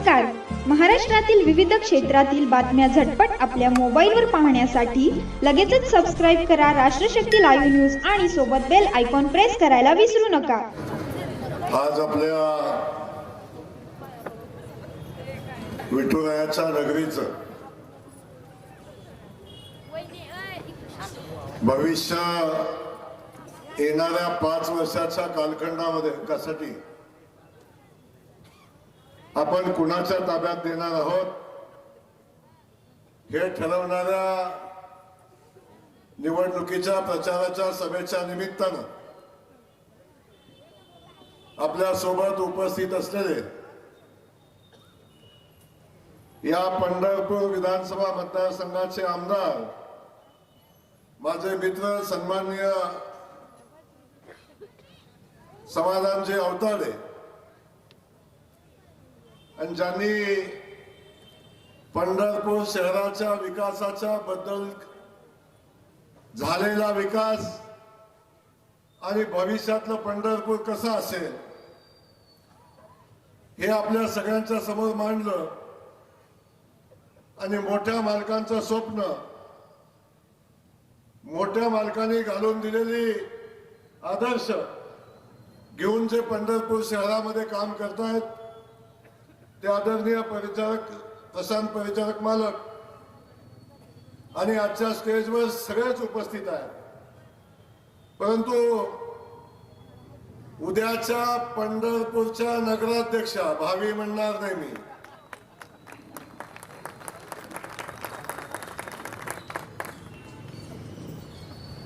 नमस्कार. महाराष्ट्रातील विविध क्षेत्रातील बातम्या झटपट आपल्या मोबाईलवर पाहण्यासाठी लगेचच सबस्क्राईब करा राष्ट्रशक्ती लाईव्ह न्यूज आणि सोबत बेल आयकॉन प्रेस करायला विसरू नका. आज आपल्या विठुरायाच्या नगरीचं भविष्य येणाऱ्या 5 वर्षाच्या कालखंडामध्ये कशासाठी आपण कुणाच्या ताब्यात देणार आहोत हे ठरवणाऱ्या निवडणुकीच्या प्रचाराच्या सभेच्या निमित्तानं आपल्या सोबत उपस्थित असलेले या पंढरपूर विधानसभा मतदारसंघाचे आमदार माझे मित्र सन्माननीय समाधानजी अवताडे आणि ज्यांनी पंढरपूर शहराच्या विकासाच्या बद्दल झालेला विकास आणि भविष्यातलं पंढरपूर कसं असेल हे आपल्या सगळ्यांच्या समोर मांडलं आणि मोठ्या मालकांचं स्वप्न मोठ्या मालकांनी घालून दिलेली आदर्श घेऊन जे पंढरपूर शहरामध्ये काम करतायत ते आदरणीय परिचारक प्रशांत परिचारक मालक आणि आजच्या स्टेजवर सगळेच उपस्थित आहेत. परंतु उद्याच्या पंढरपूरच्या नगराध्यक्षा भावी म्हणणार नाही मी,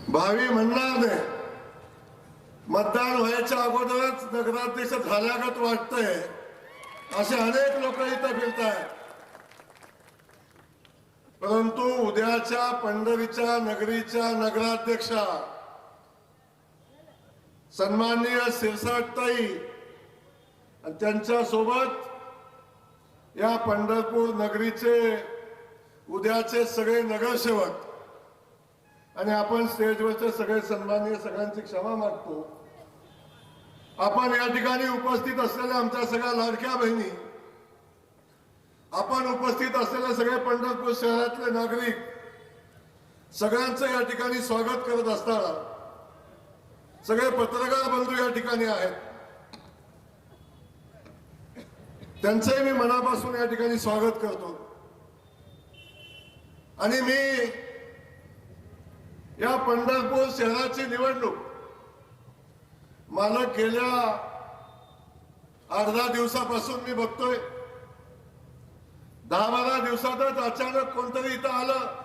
भावी म्हणणार नाही. मतदान व्हायच्या अगोदरच नगराध्यक्ष झाल्यागत वाटतंय असे अनेक लोक इथं फिरतायत. परंतु उद्याच्या पंढरीच्या नगरीच्या नगराध्यक्षा सन्माननीय शिरसाटताई आणि त्यांच्या सोबत या पंढरपूर नगरीचे उद्याचे सगळे नगरसेवक आणि आपण स्टेजवरचे सगळे सन्माननीय सगळ्यांची क्षमा मागतो. आपण या ठिकाणी उपस्थित असलेल्या आमच्या सगळ्या लाडक्या बहिणी, आपण उपस्थित असलेले सगळे पंढरपूर शहरातले नागरिक सगळ्यांचं या ठिकाणी स्वागत करत असताना सगळे पत्रकार बंधू या ठिकाणी आहेत, त्यांचंही मी मनापासून या ठिकाणी स्वागत करतो. आणि मी या पंढरपूर शहराची निवडणूक मला गेल्या 8-10 दिवसापासून मी बघतोय. 10-12 दिवसातच अचानक कोणतरी इथं आलं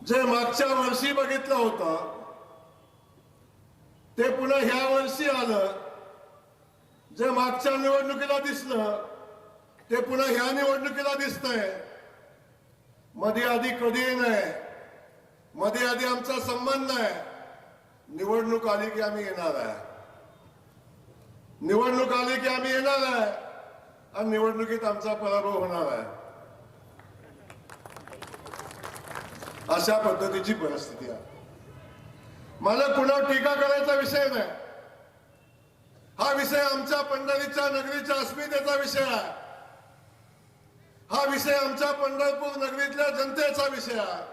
जे मागच्या वर्षी बघितलं होतं ते पुन्हा ह्या वर्षी आलं. जे मागच्या निवडणुकीला दिसलं ते पुन्हा ह्या निवडणुकीला दिसतंय. मध्ये आधी कधीही नाही, मध्ये आधी आमचा संबंध नाही. निवडणूक आली की आम्ही येणार आहे, निवडणूक आली की आम्ही येणार आहे आणि निवडणुकीत आमचा पराभव होणार आहे. अशा पद्धतीची परिस्थिती आहे. मला कुणावर टीका करायचा विषय नाही. हा विषय आमच्या पंढरीच्या नगरीच्या अस्मितेचा विषय आहे. हा विषय आमच्या पंढरपूर नगरीतल्या जनतेचा विषय आहे.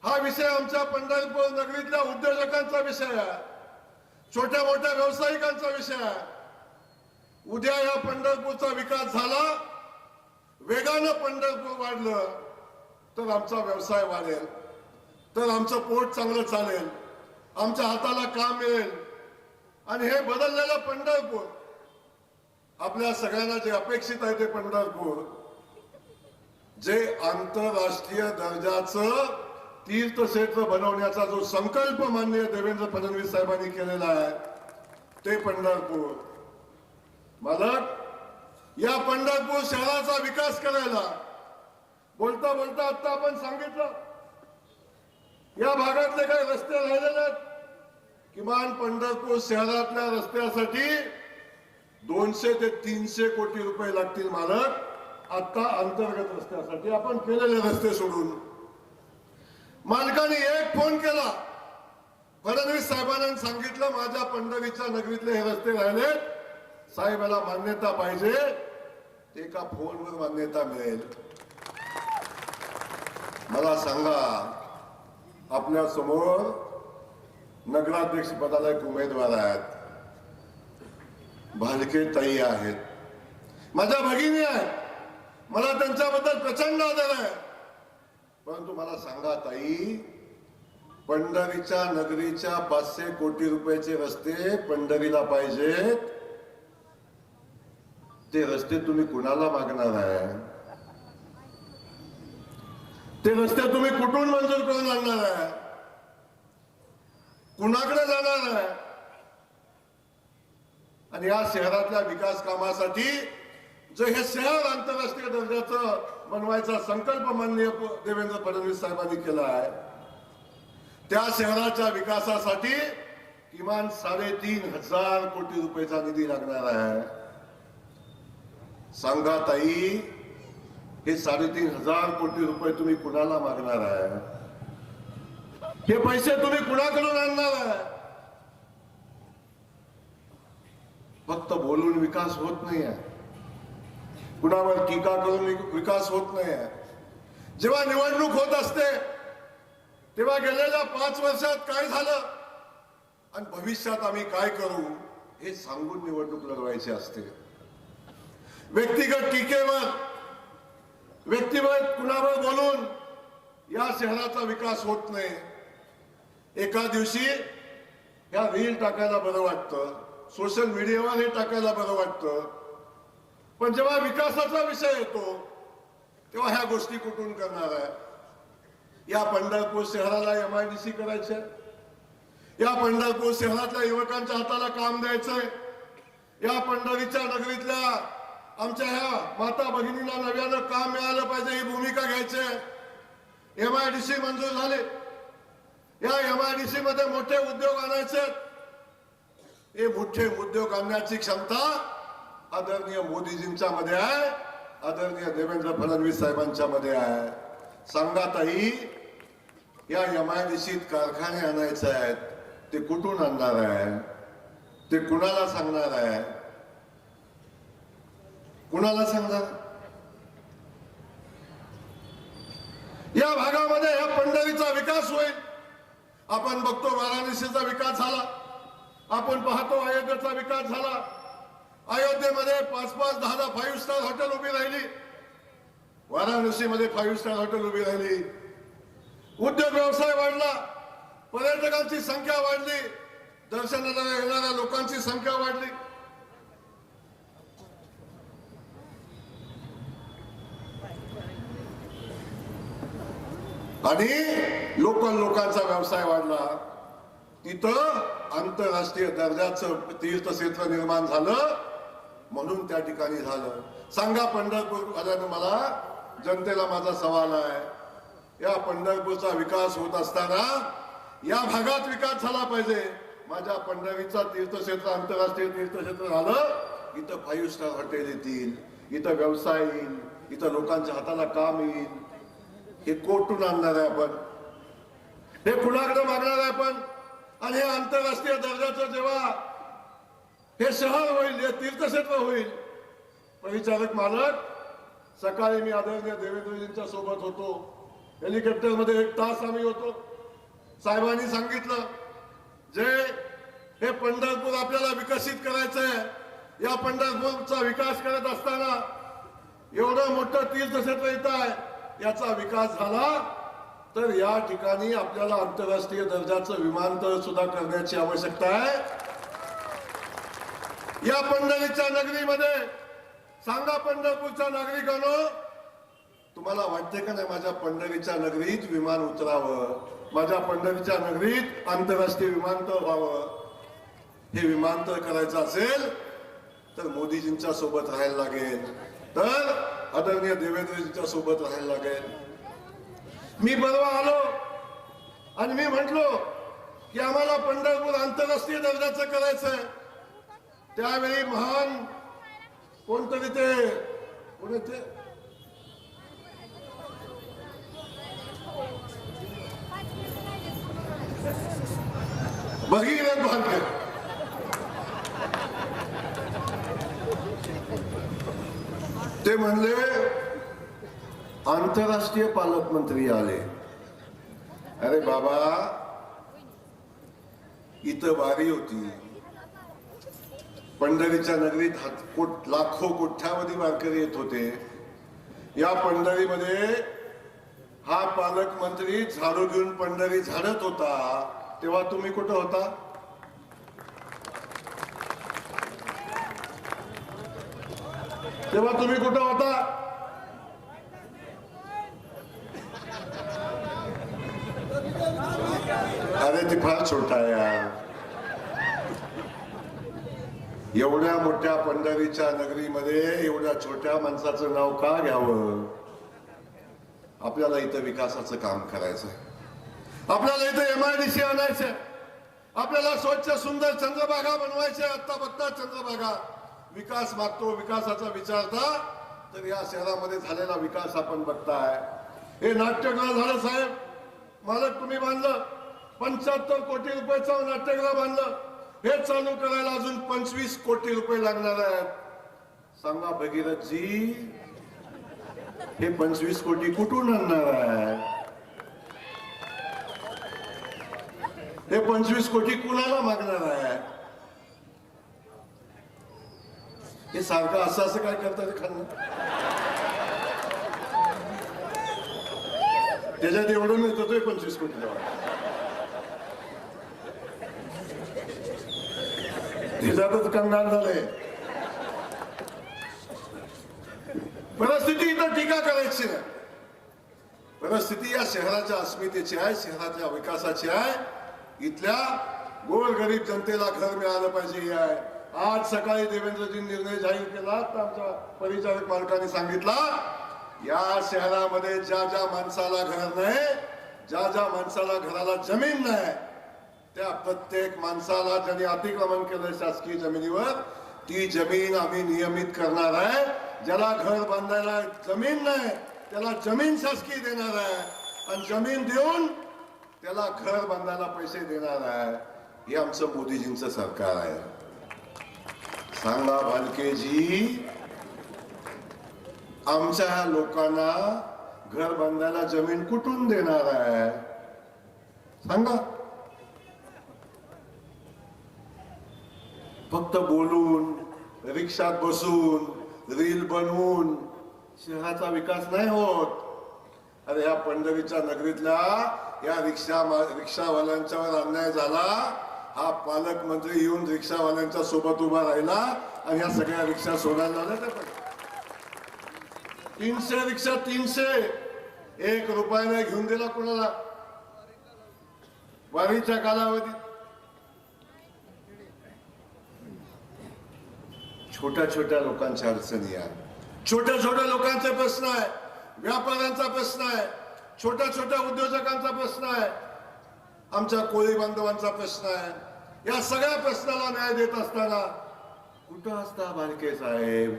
हा विषय आमच्या पंढरपूर नगरीतल्या उद्योजकांचा विषय आहे, छोट्या मोठ्या व्यावसायिकांचा विषय आहे. उद्या या पंढरपूरचा विकास झाला, वेगानं पंढरपूर वाढलं तर आमचा व्यवसाय वाढेल, तर आमचं पोट चांगलं चालेल, आमच्या हाताला काम मिळेल. आणि हे बदललेलं पंढरपूर आपल्या सगळ्यांना जे अपेक्षित आहे ते पंढरपूर जे आंतरराष्ट्रीय दर्जाचं तीर्थक्षेत्र बनवण्याचा जो संकल्प माननीय देवेंद्र फडणवीस साहेबांनी केलेला आहे ते पंढरपूर. मालक या पंढरपूर शहराचा विकास करायला बोलता बोलता आता आपण सांगितलं या भागातले काही रस्ते राहिलेले आहेत. किमान पंढरपूर शहरातल्या रस्त्यासाठी 200 ते 300 कोटी रुपये लागतील मालक. आता अंतर्गत रस्त्यासाठी आपण केलेले रस्ते सोडून मालकाने एक फोन केला, फडणवीस साहेबांनी सांगितलं माझ्या पंढरीच्या नगरीतले हे रस्ते राहिले साहेबाला मान्यता पाहिजे, ते एका फोनवर मान्यता मिळेल. मला सांगा, आपल्या समोर नगराध्यक्ष पदाला एक उमेदवार आहेत, भालके ताई आहेत, माझ्या भगिनी आहेत, मला त्यांच्याबद्दल प्रचंड आदर आहे. परंतु मला सांगा ताई, पंढरीच्या नगरीच्या 500 कोटी रुपयाचे रस्ते पंढरीला पाहिजेत, ते रस्ते तुम्ही कुणाला मागणार आहे? ते रस्ते तुम्ही कुठून मंजूर करून आणणार आहे? कुणाकडे जाणार आहे? आणि या शहरातल्या विकास कामासाठी जे हे शहर आंतरराष्ट्रीय दर्जाचं बनवायचा संकल्प माननीय देवेंद्र फडणवीस साहेबांनी केला आहे, त्या शहराच्या विकासासाठी किमान 3,500 कोटी रुपयाचा निधी लागणार आहे. सांगा ताई, हे 3,500 कोटी रुपये तुम्ही कुणाला मागणार आहे? हे पैसे तुम्ही कुणाकडून आणणार आहे? फक्त बोलून विकास होत नाही आहे, कुणावर टीका करून विकास होत नाही आहे. जेव्हा निवडणूक होत असते तेव्हा गेलेल्या 5 वर्षात काय झालं आणि भविष्यात आम्ही काय करू हे सांगून निवडणूक लढवायची असते. व्यक्तिगत टीकेवर, व्यक्तिगत कुणावर बोलून या शहराचा विकास होत नाही. एका दिवशी ह्या रील टाकायला बरं वाटतं, सोशल मीडियावर हे टाकायला बरं वाटतं, पण जेव्हा विकासाचा विषय येतो तेव्हा ह्या गोष्टी कुठून करणार आहे? या पंढरपूर शहराला MIDC करायचंय, या पंढरपूर शहरातल्या युवकांच्या हाताला काम द्यायचंय, या पंढरीच्या नगरीतल्या आमच्या ह्या माता भगिनींना नव्यानं काम मिळालं पाहिजे ही भूमिका घ्यायची. MIDC मंजूर झाले, या MIDC मध्ये मोठे उद्योग आणायचे. हे मोठे उद्योग आणण्याची क्षमता आदरणीय मोदीजींच्या मध्ये आहे, आदरणीय देवेंद्र फडणवीस साहेबांच्या मध्ये आहे. सांगा ताई, या MIDCत कारखाने आणायचे आहेत, ते कुठून आणणार आहे? ते कुणाला सांगणार आहे? कुणाला सांगणार? या भागामध्ये या पंढरीचा विकास होईल. आपण बघतो वाराणसीचा विकास झाला, आपण पाहतो अयोध्येचा विकास झाला. अयोध्येमध्ये 5-5, 10-10 5 स्टार हॉटेल उभी राहिली, वाराणसीमध्ये 5 स्टार हॉटेल उभी राहिली. उद्योग व्यवसाय वाढला, पर्यटकांची संख्या वाढली, दर्शनाला येणाऱ्या लोकांची संख्या वाढली. आणि लोकांचा व्यवसाय वाढला. तिथं आंतरराष्ट्रीय दर्जाचं तीर्थक्षेत्र निर्माण झालं, म्हणून त्या ठिकाणी झालं. सांगा पंढरपूर आल्यानं मला जनतेला माझा सवाल आहे, या पंढरपूरचा विकास होत असताना या भागात विकास झाला पाहिजे. माझ्या पंढरीचा तीर्थक्षेत्र आंतरराष्ट्रीय तीर्थक्षेत्र झालं, इथं 5 स्टार हॉटेल येतील, इथं व्यवसाय येईल, इथं लोकांच्या हाताला काम येईल. हे कुठून आणणार आहे आपण? हे कुणाकडे मागणार आहे आपण? आणि हे आंतरराष्ट्रीय दर्जाचं जेव्हा हे शहर होईल, हे तीर्थक्षेत्र होईल, परिचारक मालक, सकाळी मी आदरणीय देवेंद्रजींच्या सोबत होतो, हेलिकॉप्टर मध्ये 1 तास आम्ही होतो. साहेबांनी सांगितलं, जे हे पंढरपूर आपल्याला विकसित करायचंय, या पंढरपूरचा विकास करत असताना एवढं मोठं तीर्थक्षेत्र येत आहे, याचा विकास झाला तर या ठिकाणी आपल्याला आंतरराष्ट्रीय दर्जाचं विमानतळ सुद्धा करण्याची आवश्यकता आहे. या पंढरीच्या नगरीमध्ये सांगा पंढरपूरच्या नागरिकांनो, तुम्हाला वाटते का नाही माझ्या पंढरीच्या नगरीत विमान उतरावं, माझ्या पंढरीच्या नगरीत आंतरराष्ट्रीय विमानतळ व्हावं? हे विमानतळ करायचं असेल तर मोदीजींच्या सोबत राहायला लागेल, तर आदरणीय देवेंद्रजींच्या सोबत राहायला लागेल. मी परवा आलो आणि मी म्हटलो की आम्हाला पंढरपूर आंतरराष्ट्रीय दर्जाचं करायचंय. त्यावेळी महान कोणतरी ते भगीरथ भालके ते म्हणले आंतरराष्ट्रीय पालकमंत्री आले. अरे बाबा, इथं वारी होती, पंढरीच्या नगरीत लाखो कोट्यावधी वारकरी येत होते. या पंढरीमध्ये हा पालकमंत्री झाडू घेऊन पंढरी झाडत होता, तेव्हा तुम्ही कुठं होता? तेव्हा तुम्ही कुठं होता? अरे ती फार छोटा आहे यार. एवढ्या मोठ्या पंढरीच्या नगरीमध्ये एवढ्या छोट्या माणसाचं नाव का घ्यावं? आपल्याला इथं विकासाचं काम करायचं, आपल्याला इथं MIDC आणायचं, आपल्याला स्वच्छ सुंदर चंद्रभागा बनवायचे. आता बघता चंद्रभागा विकास मागतो, विकासाचा विचारता, तर या शहरामध्ये झालेला विकास आपण बघताय. हे नाट्यगृह झालं साहेब, मालक तुम्ही बांधलं, 75 कोटी रुपयाचं नाट्यगृह बांधलं. हे चालू करायला अजून 25 कोटी रुपये लागणार आहेत. सांगा भगीरथजी, हे 25 कोटी कुठून आणणार आहे? हे 25 कोटी कुणाला मागणार आहे? हे सारखं असं काय करतात खाणं? त्याच्यात एवढं मिळतो 25 कोटी त्याच्यातच कंगाल झालंय. परिस्थिती इथं टीका करायची नाही. परिस्थिती या शहराच्या अस्मितेची आहे, शहराच्या विकासाची आहे. इथल्या गोरगरीब जनतेला घर मिळालं पाहिजे हे आहे. आज सकाळी देवेंद्रजी निर्णय जाहीर केला तर आमच्या परिचारक मालकाने सांगितला, या शहरामध्ये ज्या ज्या माणसाला घर नाही, ज्या ज्या माणसाला घराला जमीन नाही, त्या प्रत्येक माणसाला ज्यांनी अतिक्रमण केलं शासकीय जमिनीवर, ती जमीन आम्ही नियमित करणार आहे. ज्याला घर बांधायला जमीन नाही त्याला जमीन शासकीय देणार आहे, आणि जमीन देऊन त्याला घर बांधायला पैसे देणार आहे. हे आमचं मोदीजींचं सरकार आहे. सांगा भालकेजी, आमच्या ह्या लोकांना घर बांधायला जमीन कुठून देणार आहे? सांगा. फक्त बोलून, रिक्षात बसून, रील बनवून शहराचा विकास नाही होत. अरे या पंढरीच्या नगरीतल्या या रिक्षावाल्यांच्यावर अन्याय झाला. हा पालकमंत्री येऊन रिक्षावाल्यांच्या सोबत उभा राहिला आणि या सगळ्या रिक्षा सोडायला लागल्या. 300 रिक्षा 300 1 रुपयाने घेऊन दिला कोणाला वारीच्या कालावधीत. छोट्या छोट्या लोकांच्या अडचणी आहे, छोट्या छोट्या लोकांचे प्रश्न आहे, व्यापाऱ्यांचा प्रश्न आहे, छोट्या छोट्या उद्योजकांचा प्रश्न आहे, आमच्या कोळी बांधवांचा प्रश्न आहे. या सगळ्या प्रश्नाला न्याय देत असताना कुठं असता भालके साहेब?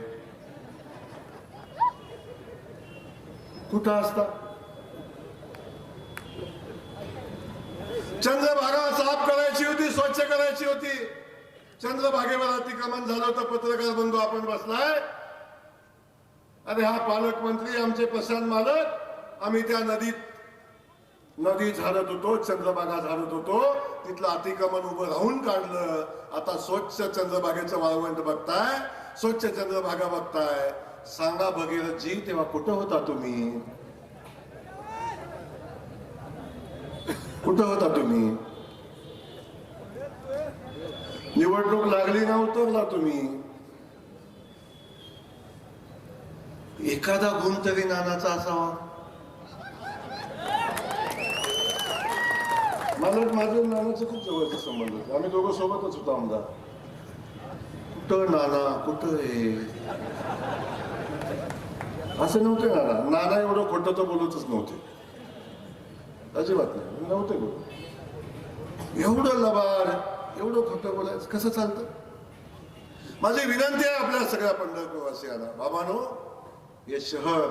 कुठं असता? चंद्रभागा साफ करायची होती, स्वच्छ करायची होती. चंद्रभागेवर अतिक्रमण झालं होतं, पत्रकार बंधू आपण बसलाय. अरे हा पालकमंत्री, आमचे प्रशांत मालक, आम्ही त्या नदी झाडत होतो, चंद्रभागा झाडत होतो, तिथलं अतिक्रमण उभं राहून काढलं. आता स्वच्छ चंद्रभागेचं वाळवंट बघताय, स्वच्छ चंद्रभागा बघताय. सांगा भगीरथजी, तेव्हा कुठं होता तुम्ही? कुठं होता तुम्ही? निवडणूक लागली ना उतरला तुम्ही. एखादा गुण तरी नानाचा असावा. मला माझं नानाचं खूप जवळचा संबंध होता. आम्ही दोघं सोबतच होतो आमदार. कुठं नाना, कुठं हे असं नव्हते. नाना एवढं खोटं तर बोलतच नव्हते, अजिबात नाही, नव्हते बोलत. एवढं लबाड, एवढं खोटं बोलायचं कसं चालतं? माझी विनंती आहे आपल्या सगळ्या पंढरपूरवासियांना, बाबांनो, हे शहर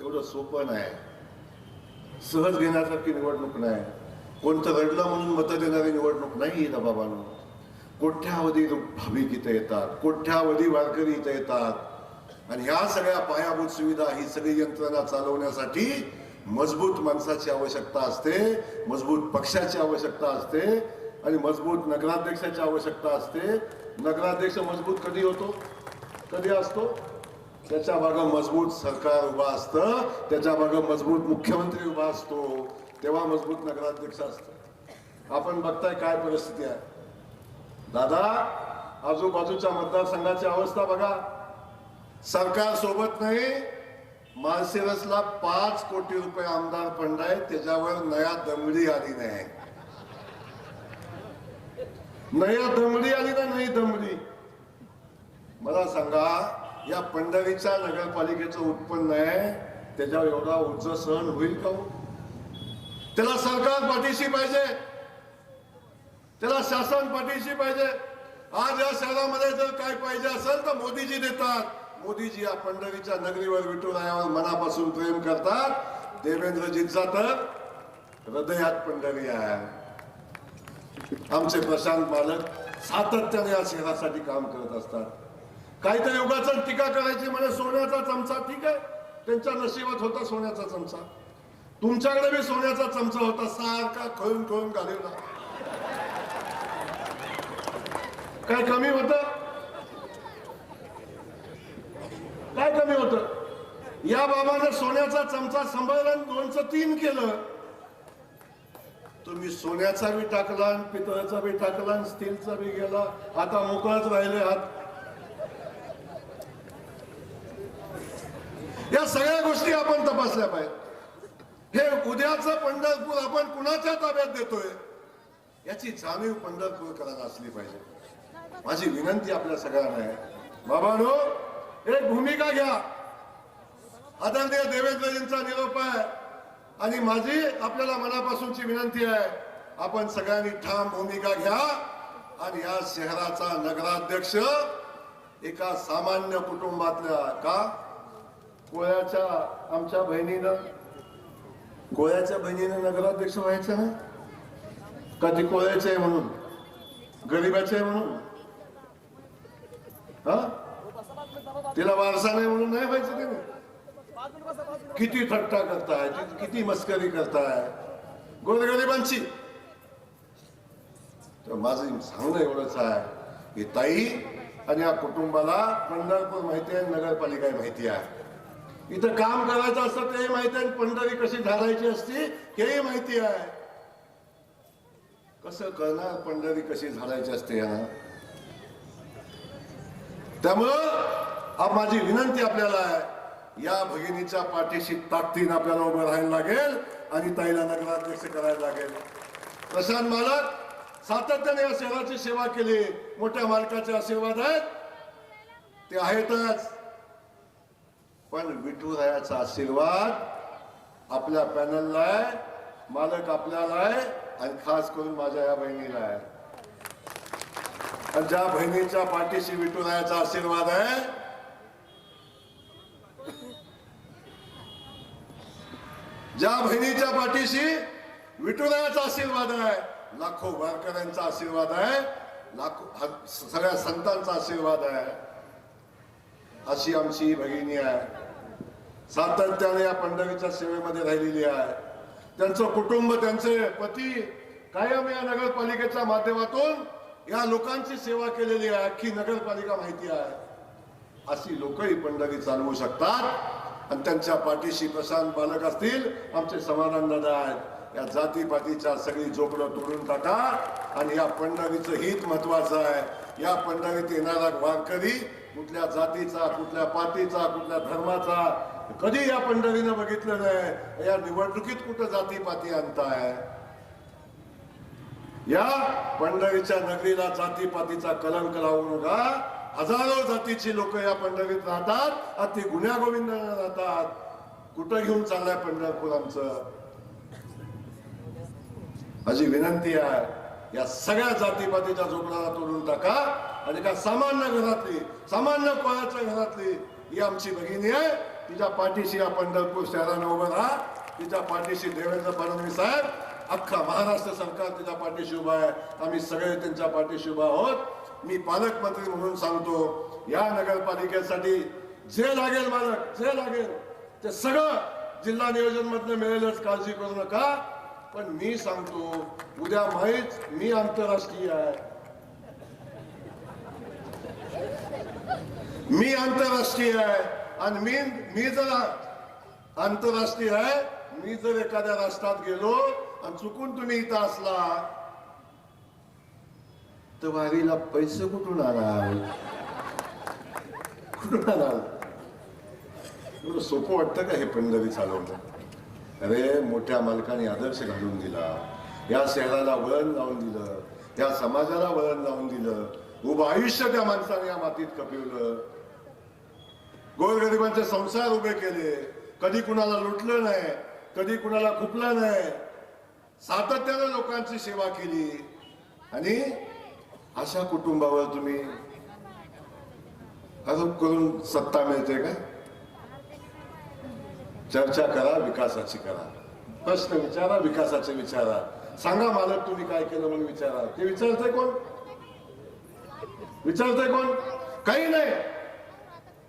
एवढं सोपं नाही, सहज घेण्यासारखी निवडणूक नाही, कोणतं रडलं म्हणून मतं देणारी निवडणूक नाही ना बाबांनो. कोट्यावधी भाविक इथे येतात, कोट्यावधी वारकरी इथे येतात. आणि ह्या सगळ्या पायाभूत सुविधा, ही सगळी यंत्रणा चालवण्यासाठी मजबूत माणसाची आवश्यकता असते, मजबूत पक्षाची आवश्यकता असते आणि मजबूत नगराध्यक्षाची आवश्यकता असते. नगराध्यक्ष मजबूत कधी होतो, कधी असतो? त्याच्या मागे मजबूत सरकार उभा असतं, त्याच्या मागे मजबूत मुख्यमंत्री उभा असतो, तेव्हा मजबूत नगराध्यक्ष असतं. आपण बघताय काय परिस्थिती आहे दादा. आजूबाजूच्या मतदारसंघाची अवस्था बघा. सरकार सोबत नाही, माळशिरसला 5 कोटी रुपये आमदार फंड आहे, त्याच्यावर नया दमडी आली नाही. नया दमडी आली ना, नई दमडी. मला सांगा, या पंढरीच्या नगरपालिकेचं उत्पन्न आहे, त्याच्यावर एवढा उच्च सहन होईल का? त्याला सरकार पाठीशी पाहिजे, त्याला शासन पाठीशी पाहिजे. आज या शहरामध्ये जर काय पाहिजे असेल तर मोदीजी देतात. मोदीजी या पंढरीच्या नगरीवर, विठुरायावर मनापासून प्रेम करतात. देवेंद्रजींचा तर हृदयात पंढरी आहे. आमचे प्रशांत मालक सातत्याने या शहरासाठी काम करत असतात. काहीतरी उगाच टीका करायची म्हणजे सोन्याचा चमचा. ठीक आहे, त्यांच्या नशिबात होता सोन्याचा चमचा. तुमच्याकडे बी सोन्याचा चमचा होता, सारखा खळून खळून घालवला. काय कमी होत, काय कमी होत? या बाबाने सोन्याचा चमचा सांभाळला, 203 केलं. तुम्ही सोन्याचा बी टाकला, पितळाचा बी टाकला, स्टीलचा बी गेला, आता मोकळाच राहिले हात. या सगळ्या गोष्टी आपण तपासल्या पाहिजे. हे उद्याचं पंढरपूर आपण कुणाच्या ताब्यात देतोय याची जाणीव पंढरपूरकरांना असली पाहिजे. माझी विनंती आपल्या सगळ्यांना आहे, बाबांनो, एक भूमिका घ्या. आदरणीय देवेंद्रजींचा निरोप आहे आणि माझी आपल्याला मनापासूनची विनंती आहे, आपण सगळ्यांनी ठाम भूमिका घ्या आणि या शहराचा नगराध्यक्ष एका सामान्य कुटुंबातल्या, का कोळ्याच्या आमच्या बहिणीनं, कोळ्याच्या बहिणीनं नगराध्यक्ष व्हायचं नाही का? ती कोळ्याचे आहे म्हणून, गरीबाचे आहे म्हणून, हा, तिला वारसा नाही म्हणून नाही व्हायचं त्याने. किती थट्टा करताय, किती मस्करी करताय गोरगरिबांची. तर माझं सांगणं एवढंच आहे की ताई आणि या कुटुंबाला पंढरपूर माहिती आहे, नगरपालिका माहिती आहे. इथं काम करायचं असतं तेही माहिती आहे, पंढरी कशी झाडायची असती हेही माहिती आहे. कसं करणार पंढरी कशी झाडायची असते यांना? त्यामुळं माझी विनंती आपल्याला आहे, या भगिनीच्या पाठीशी ताकदीने आपल्याला उभं राहायला लागेल आणि ताईला नगराध्यक्ष करायला लागेल. प्रशांत मालक सातत्याने या शहराची सेवा केली, मोठ्या मालकाचे आशीर्वाद आहेत, ते आहेतच. पण विठुरायाचा आशीर्वाद आपल्या पॅनलला आहे, मालक आपल्याला आहे आणि खास करून माझ्या या बहिणीला आहे. आणि ज्या बहिणीच्या पाठीशी विठुरायाचा आशीर्वाद आहे, ज्या बहिणीच्या पाठीशी विठुरायाचा आशीर्वाद आहे, लाखो वारकऱ्यांचा आशीर्वाद आहे, लाखो सगळ्या संतांचा आशीर्वाद आहे, अशी आमची भगिनी आहे. सातत्याने या पंढरीच्या सेवेमध्ये राहिलेली आहे. त्यांचं कुटुंब, त्यांचे पती कायम या नगरपालिकेच्या माध्यमातून या लोकांची सेवा केलेली आहे. अख्खी नगरपालिका माहिती आहे. अशी लोकही पंढरी चालवू शकतात आणि त्यांच्या पाठीशी प्रशांत बालक असतील, आमचे समाधान दादा आहेत. या जातीपातीच्या सगळी जोकडं तोडून टाका आणि या पंढरीचं हित महत्वाचं आहे. या पंढरीत येणारा वारकरी कुठल्या जातीचा, कुठल्या पातीचा, कुठल्या धर्माचा कधी या पंढरीनं बघितलं नाही. या निवडणुकीत कुठं जातीपाती आणताय? या पंढरीच्या नगरीला जातीपातीचा कलंक लावू नका. हजारो जातीची लोक या पंढरीत राहतात, अति गुण्यागोविंदाने राहतात. कुठं घेऊन चाललाय पंढरपूर आमचं? माझी विनंती आहे, या सगळ्या जातीपातीच्या जोखडाला तोडून टाका आणि एका सामान्य घरातली, सामान्य कोळ्याच्या घरातली ही आमची भगिनी आहे. तिच्या पाठीशी या पंढरपूर शहरानं उभं राहा. तिच्या पाठीशी देवेंद्र फडणवीस साहेब, अख्खा महाराष्ट्र सरकार तिच्या पाठीशी उभा आहे. आम्ही सगळे त्यांच्या पाठीशी उभा आहोत. मी पालकमंत्री म्हणून सांगतो, या नगरपालिकेसाठी जे लागेल मालक, जे लागेल ते सगळं जिल्हा नियोजन मधनं मिळेलच, काळजी करू नका. पण मी सांगतो, उद्या माहीत मी आंतरराष्ट्रीय आहे, मी आंतरराष्ट्रीय आहे. आणि मी जर आंतरराष्ट्रीय आहे, मी जर एखाद्या राष्ट्रात गेलो आणि चुकून तुम्ही इथं असला तर वारीला पैसे कुठून आणाल, कुठून आणाल? एवढं सोपं वाटतं का हे पंढरी चालवणं? अरे मोठ्या मालकाने आदर्श घालून दिला, या शहराला वळण लावून दिलं, या समाजाला वळण लावून दिलं, उभं आयुष्य त्या माणसाने या मातीत कपिवलं, गोरगरिबांचे संसार उभे केले, कधी कुणाला लुटलं नाही, कधी कुणाला खुपलं नाही, सातत्यानं लोकांची सेवा केली. आणि अशा कुटुंबावर तुम्ही आरोप करून सत्ता मिळते का? चर्चा करा, विकासाची करा, प्रश्न विचारा, विकासाचे विचारा. सांगा मालक तुम्ही काय केलं म्हणून विचारा. ते विचारतंय कोण? विचारतंय कोण? काही नाही.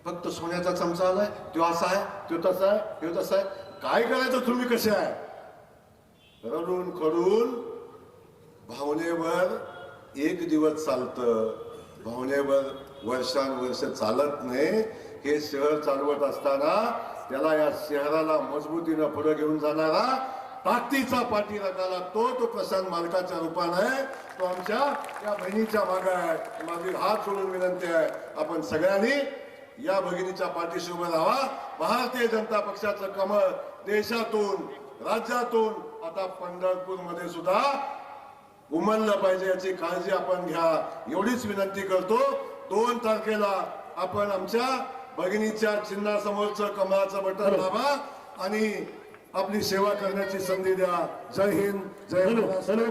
फक्त सोन्याचा चमचा आलाय, तो असा आहे, तो तसा आहे, तो तसा आहे. काय करायचं तुम्ही कसे आहे? रडून खडून भावनेवर एक दिवस चालतं, भावनेवर वर्षानुवर्ष चालत नाही. हे शहर चालवत असताना त्याला, या शहराला मजबूतीनं पुढे घेऊन जाणारा ताकदीचा पाठीराखा लागतो. तो प्रशांत मालकाच्या रूपाने आहे, तो आमच्या या बहिणीच्या मागे आहे. माझी हात जोडून विनंती आहे, आपण सगळ्यांनी या भगिनीच्या पाठीशी उभं राहा. भारतीय जनता पक्षाचं कमळ देशातून, राज्यातून, आता पंढरपूर मध्ये सुद्धा उमललं पाहिजे, याची काळजी आपण घ्या, एवढीच विनंती करतो. 2 तारखेला आपण आमच्या भगिनीच्या चिन्हासमोरचं कमळाचं बटन दाबा आणि आपली सेवा करण्याची संधी द्या. जय हिंद, जय महाराष्ट्र.